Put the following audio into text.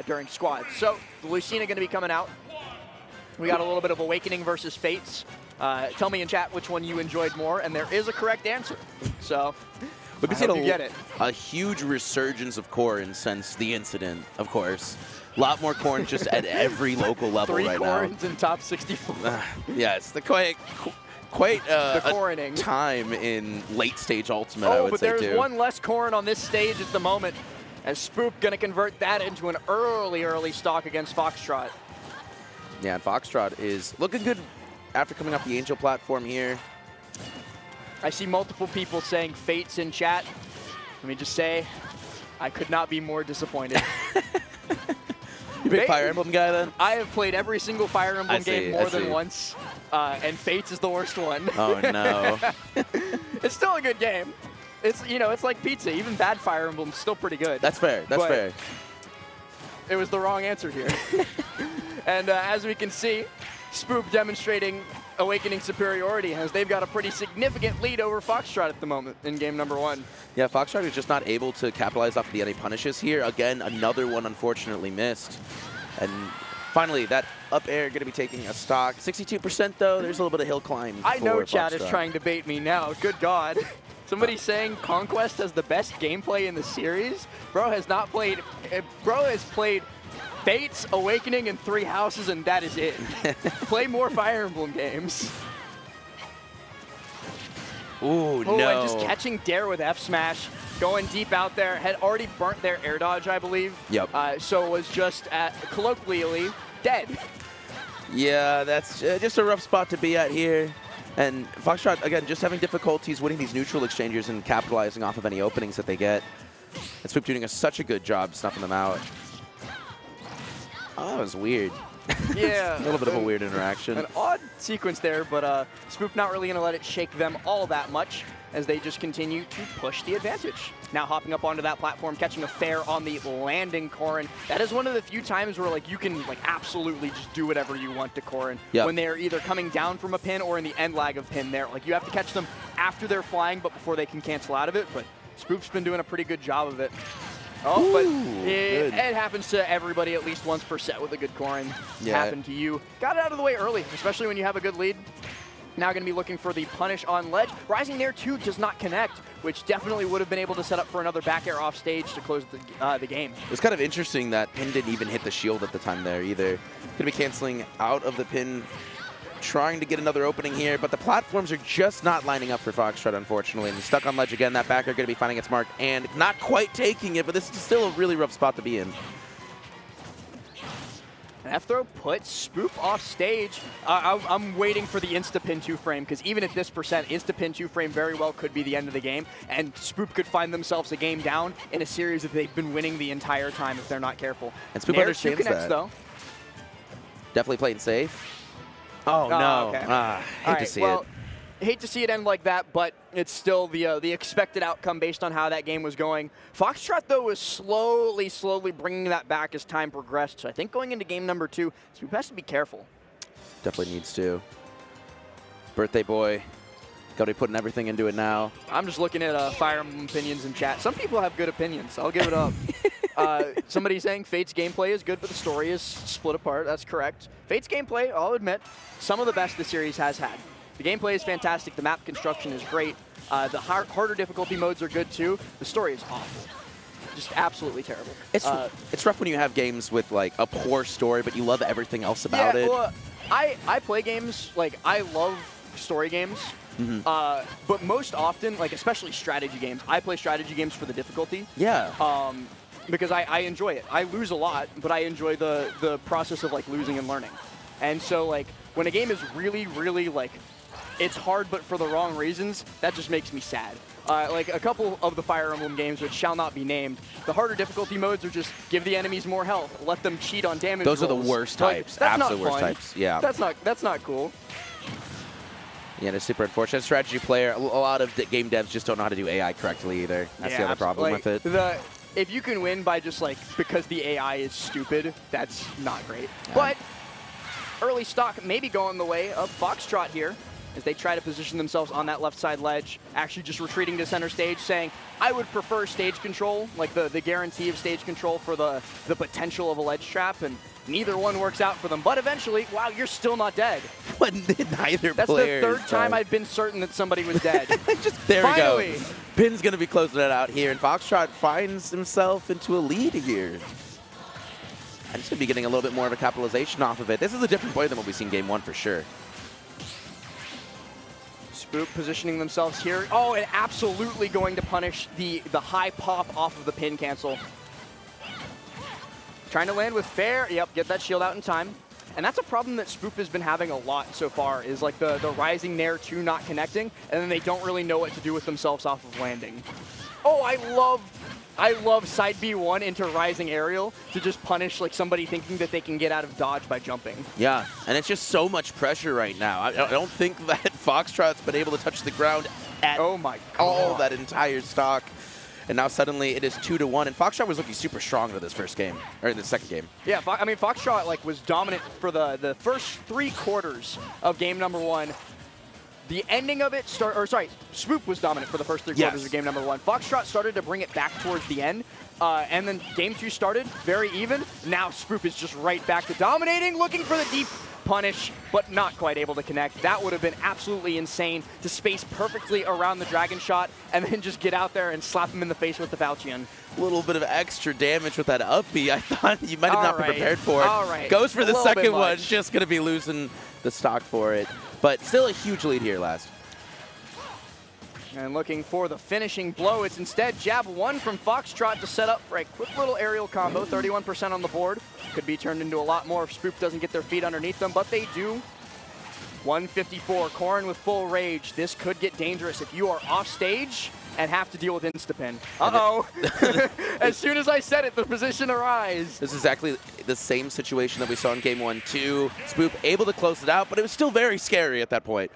during squads. So the Lucina going to be coming out. We got a little bit of Awakening versus Fates. Tell me in chat which one you enjoyed more, and there is a correct answer. So we've seen a huge resurgence of Corrin since the incident, of course. A lot more Corrin just at every local level right now. 3 Corrins in top 64. Yes, the quite a time in late stage Ultimate, I would but say, there's too. one less Corrin on this stage at the moment, as Spoop going to convert that into an early stock against Foxtrot. Yeah, and Foxtrot is looking good after coming off the Angel platform here. I see multiple people saying Fates in chat. Let me just say, I could not be more disappointed. You big Fire Emblem guy, then? I have played every single Fire Emblem game more than once, and Fates is the worst one. Oh, no. It's still a good game. It's, you know, it's like pizza. Even bad Fire Emblem's still pretty good. That's fair. That's fair. It was the wrong answer here. And as we can see, Spoop demonstrating Awakening superiority as they've got a pretty significant lead over Foxtrot at the moment in game number 1. Yeah, Foxtrot is just not able to capitalize off the NA punishes here. Again, another one unfortunately missed. And finally, that up air going to be taking a stock. 62% though, there's a little bit of hill climb. I know chat Foxtrot is trying to bait me now. Good God. Somebody saying Conquest has the best gameplay in the series? Bro has not played, bro has played Fates, Awakening, and 3 Houses, and that is it. Play more Fire Emblem games. Ooh, no. And just catching Dare with F smash, going deep out there, had already burnt their air dodge, I believe. Yep. So was just, colloquially, dead. Yeah, that's just a rough spot to be at here. And Foxtrot, again, just having difficulties winning these neutral exchanges and capitalizing off of any openings that they get. And Spoop doing such a good job snuffing them out. Oh, that was weird. Yeah. A little bit of a weird interaction. An odd sequence there, but Spoop not really going to let it shake them all that much as they just continue to push the advantage. Now hopping up onto that platform, catching a fair on the landing Corrin. That is one of the few times where like you can like absolutely just do whatever you want to Corrin. Yep. When they're either coming down from a pin or in the end lag of pin there. Like you have to catch them after they're flying, but before they can cancel out of it. But Spoop's been doing a pretty good job of it. Oh, but it happens to everybody at least once per set with a good Corrin. Yeah. Happened to you. Got it out of the way early, especially when you have a good lead. Now going to be looking for the punish on ledge. Rising there too does not connect, which definitely would have been able to set up for another back air off stage to close the game. It's kind of interesting that pin didn't even hit the shield at the time there either. Going to be canceling out of the pin, trying to get another opening here, but the platforms are just not lining up for Foxtrot, unfortunately. And stuck on ledge again. That back air going to be finding its mark and not quite taking it, but this is still a really rough spot to be in. F-throw puts Spoop off stage. I'm waiting for the insta-pin 2-frame, because even at this percent, insta-pin 2-frame very well could be the end of the game, and Spoop could find themselves a game down in a series that they've been winning the entire time if they're not careful. And Spoop understands that. Though. Definitely playing safe. Oh, no. Okay. Hate to see it. Hate to see it end like that, but it's still the expected outcome based on how that game was going. Foxtrot, though, was slowly bringing that back as time progressed. So I think going into game number 2, Spoop has to be careful. Definitely needs to. Birthday boy. Got to be putting everything into it now. I'm just looking at Fire Emblem opinions in chat. Some people have good opinions. I'll give it up. Somebody saying Fate's gameplay is good, but the story is split apart. That's correct. Fate's gameplay, I'll admit, some of the best the series has had. The gameplay is fantastic. The map construction is great. The harder difficulty modes are good too. The story is awful. Just absolutely terrible. It's rough when you have games with like a poor story, but you love everything else about it. Well, I play games, like I love story games. But most often, like especially strategy games, I play strategy games for the difficulty. Yeah. Because I enjoy it. I lose a lot, but I enjoy the process of like losing and learning. And so like when a game is really like it's hard but for the wrong reasons, that just makes me sad. Like a couple of the Fire Emblem games, which shall not be named, the harder difficulty modes are just give the enemies more health, let them cheat on damage Those rolls. are the worst Like, types, that's absolute not worst fun. types. Yeah. That's not cool. Yeah, it's super unfortunate. Strategy player, a lot of game devs just don't know how to do AI correctly either. That's the other problem with it. If you can win by just like, because the AI is stupid, that's not great. Yeah. But early stock maybe going the way of Foxtrot here. as they try to position themselves on that left side ledge, actually just retreating to center stage, saying, I would prefer stage control, like the guarantee of stage control for the potential of a ledge trap, and neither one works out for them. But eventually, wow, you're still not dead. But neither That's player. the third time I've been certain that somebody was dead. There Finally. we go. Pin's going to be closing it out here, and Foxtrot finds himself into a lead here. And he's going to be getting a little bit more of a capitalization off of it. This is a different play than what we've seen game one for sure. Spoop positioning themselves here. Oh, and absolutely going to punish the high pop off of the pin cancel. Trying to land with fair. Yep, get that shield out in time. And that's a problem that Spoop has been having a lot so far, is like the rising Nair 2 not connecting, and then they don't really know what to do with themselves off of landing. Oh, I love side B1 into rising aerial to just punish like somebody thinking that they can get out of dodge by jumping. Yeah, and it's just so much pressure right now. I don't think that Foxtrot's been able to touch the ground at oh my all God. that entire stock. And now suddenly it is 2-1, and Foxtrot was looking super strong in this first game, or in the second game. Yeah, I mean, Foxtrot like was dominant for the first 3 quarters of game number 1. The ending of it, Spoop was dominant for the first 3 quarters of game number 1. Foxtrot started to bring it back towards the end, and then game 2 started very even. Now Spoop is just right back to dominating, looking for the deep punish, but not quite able to connect. That would have been absolutely insane to space perfectly around the Dragon Shot and then just get out there and slap him in the face with the Falchion. A little bit of extra damage with that up B. I thought you might have not been prepared for it. All right. Goes for the A little second bit one, much. just going to be losing the stock for it. But still a huge lead here last. And looking for the finishing blow, it's instead jab 1 from Foxtrot to set up for a quick little aerial combo, 31% on the board. Could be turned into a lot more if Spoop doesn't get their feet underneath them, but they do. 154, Corrin with full rage. This could get dangerous if you are off stage and have to deal with Instapin. Uh-oh. As soon as I said it, the position arise. This is exactly the same situation that we saw in game 1 too. Spoop able to close it out, but it was still very scary at that point.